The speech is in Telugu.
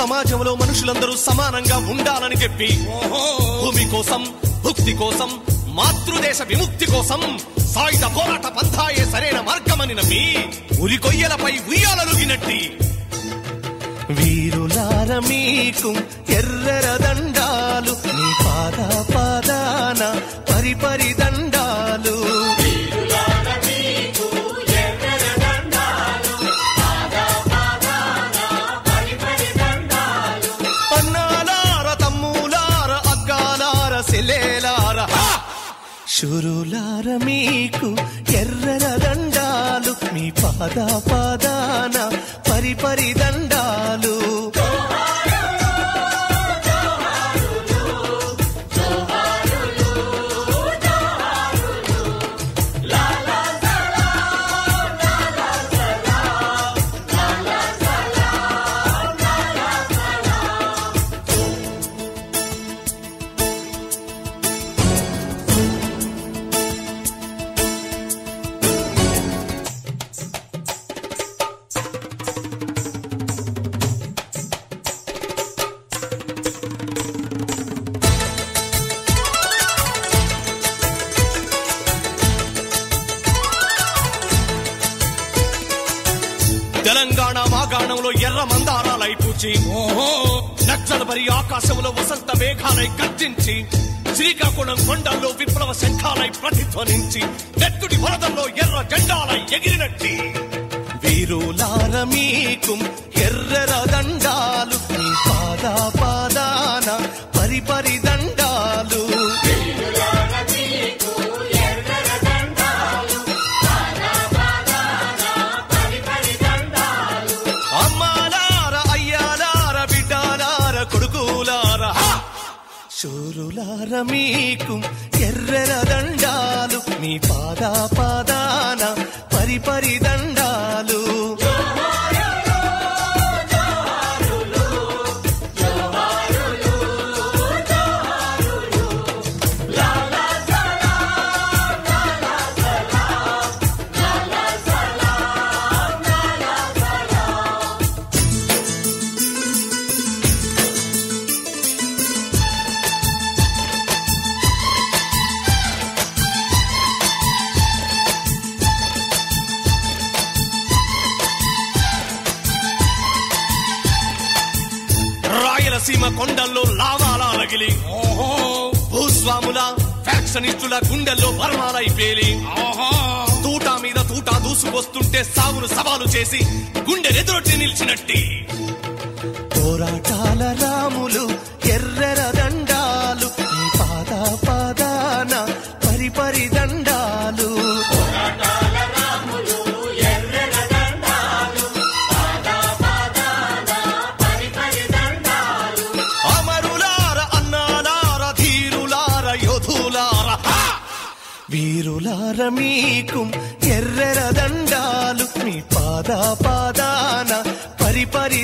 సమాజంలో మనుషులందరూ సమానంగా ఉండాలని చెప్పి భూమి కోసం, భుక్తి కోసం, మాతృదేశ విముక్తి కోసం సాయుధ పోరాట పంథాయే సరైన మార్గమని నమ్మి ఉరి కొయ్యలపై ఉయ్యాలలుగినట్టి వీరులార మీకు ఎర్రర దండాలు, నీ పాద పాదాన పరిపరి దండాలు. అన్నాలార తమ్ములార అగ్గాలార సెలేలార శూరులార మీకు ఎర్రర దండాలు, మీ పాద పాదాన పరిపరి దండాలు. తెలంగాణ మాగాణంలో ఎర్ర మందారాలై పూచి నక్సల్బరి ఆకాశంలో వసంత మేఘాలై గర్జించి శ్రీకాకుళం కొండల్లో విప్లవ శంఖాలై ప్రతిధ్వనించి నెత్తుడి వరదల్లో ఎర్ర జెండాలై ఎగిరినట్టి వీరులార మీకు ఎర్రర దండాలు, నీ పాద పాదాన పరిపరి దండాలు. అమ్మాలార అయ్యాలార బిడ్డాలార కొడుకులార శూరులార మీకు ఎర్రర దండాలు, మీ పాద పాదాన పరిపరి దండాలు. రాయలసీమ కొండల్లో లావాలా రగిలి భూస్వాముల ఫ్యాక్షనిస్టుల గుండెల్లో బర్మాలై పేలి తూటా మీద తూటా దూసుకొస్తుంటే సాగును సవాలు చేసి గుండెనెదురొట్టి నిలిచినట్టి పోరాటాల రాములు ఎర్రర దండాలు, నీ పాద పాదాన పరిపరి దండాలు. వీరులార మీకు ఎర్రర దండాలు, మీ పాద పాదాన పరిపరి